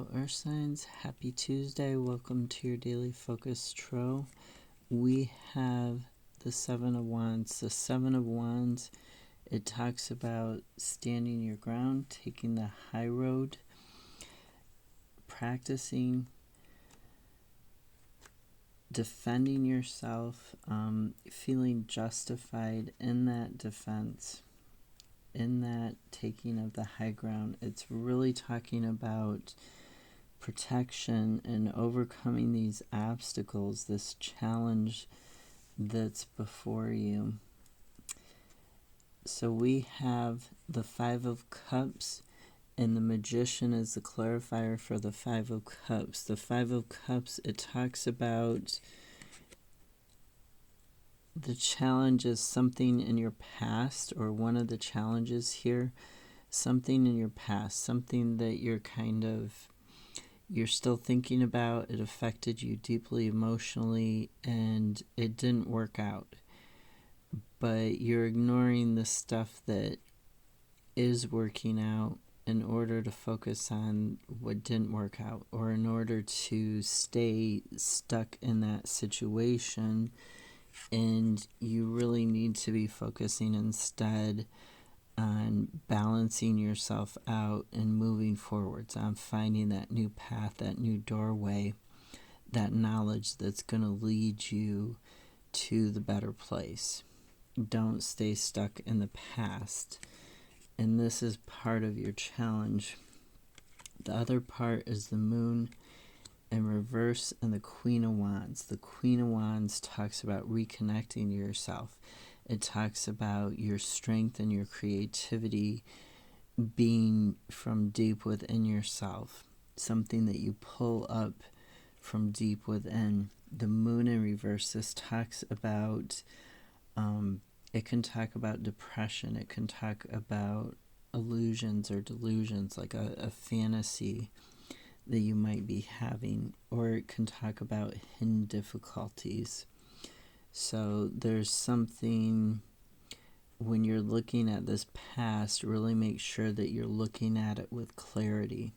Hello, Earth Signs. Happy Tuesday. Welcome to your daily focus tarot. We have the Seven of Wands. The Seven of Wands, it talks about standing your ground, taking the high road, practicing, defending yourself, feeling justified in that defense, in that taking of the high ground. It's really talking about protection and overcoming these obstacles, this challenge that's before you. So we have the Five of Cups, and the Magician is the clarifier for the Five of Cups. The Five of Cups, it talks about the challenge is something in your past, or one of the challenges here, something in your past, something that you're still thinking about. It affected you deeply emotionally and it didn't work out, but you're ignoring the stuff that is working out in order to focus on what didn't work out, or in order to stay stuck in that situation. And you really need to be focusing instead on balancing yourself out and moving forwards, on finding that new path, that new doorway, that knowledge that's going to lead you to the better place. Don't stay stuck in the past. And this is part of your challenge. The other part is the Moon in reverse and the Queen of Wands. The Queen of Wands talks about reconnecting to yourself. It talks about your strength and your creativity being from deep within yourself, something that you pull up from deep within. The Moon in reverse, this talks about, it can talk about depression. It can talk about illusions or delusions, like a fantasy that you might be having, or it can talk about hidden difficulties. So there's something, when you're looking at this past, really make sure that you're looking at it with clarity,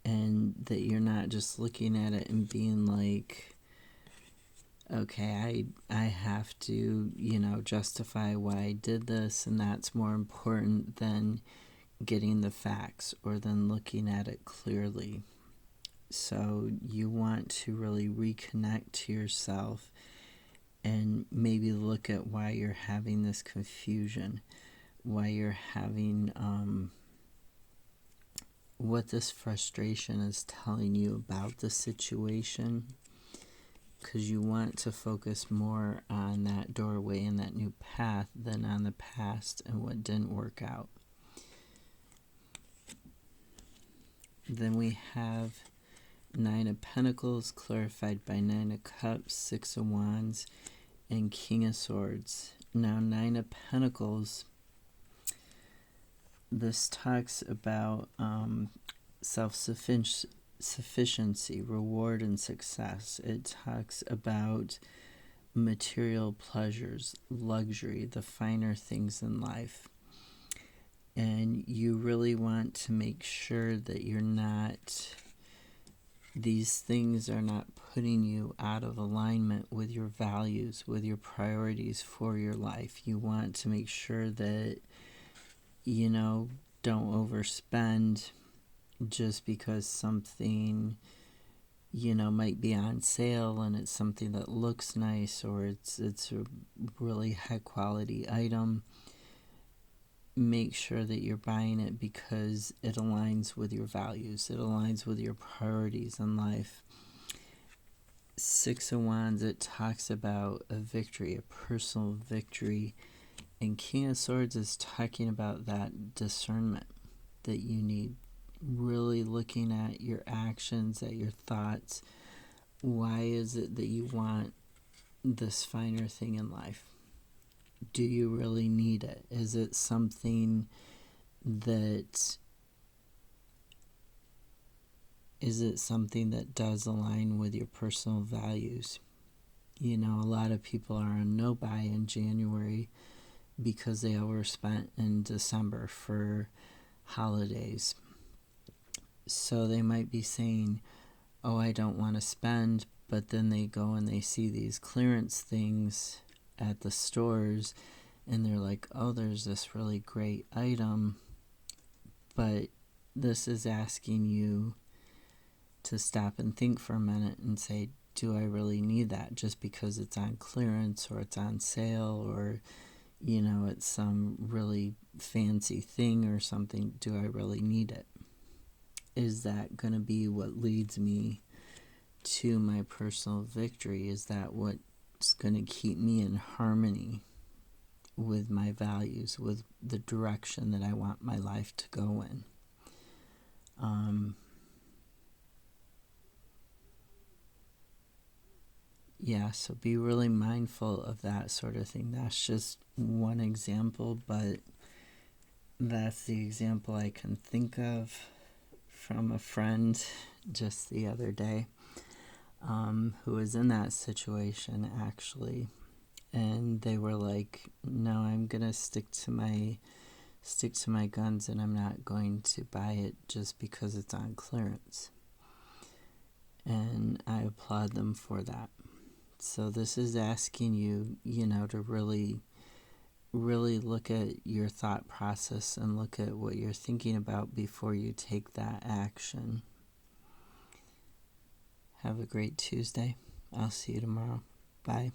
and that you're not just looking at it and being like, okay, I have to, justify why I did this, and that's more important than getting the facts or than looking at it clearly. So you want to really reconnect to yourself and maybe look at why you're having this confusion, why you're having what this frustration is telling you about the situation, because you want to focus more on that doorway and that new path than on the past and what didn't work out. Then we have Nine of Pentacles, clarified by Nine of Cups, Six of Wands, and King of Swords. Now, Nine of Pentacles, this talks about self-sufficiency, reward, and success. It talks about material pleasures, luxury, the finer things in life. And you really want to make sure that these things are not putting you out of alignment with your values, with your priorities for your life. You want to make sure that, don't overspend just because something, might be on sale and it's something that looks nice, or it's a really high quality item. Make sure that you're buying it because it aligns with your values. It aligns with your priorities in life. Six of Wands, it talks about a victory, a personal victory. And King of Swords is talking about that discernment that you need. Really looking at your actions, at your thoughts. Why is it that you want this finer thing in life? Do you really need it? Is it something that does align with your personal values? A lot of people are on no buy in January because they overspent in December for holidays. So they might be saying, oh, I don't want to spend, but then they go and they see these clearance things at the stores and they're like, oh, there's this really great item. But this is asking you to stop and think for a minute and say, do I really need that just because it's on clearance or it's on sale or, it's some really fancy thing or something? Do I really need it? Is that going to be what leads me to my personal victory? Is that what's going to keep me in harmony with my values, with the direction that I want my life to go in? So be really mindful of that sort of thing. That's just one example, but that's the example I can think of from a friend just the other day, who was in that situation actually, and they were like, no, I'm gonna stick to my guns and I'm not going to buy it just because it's on clearance. And I applaud them for that. So this is asking you, to really look at your thought process and look at what you're thinking about before you take that action. Have a great Tuesday. I'll see you tomorrow. Bye.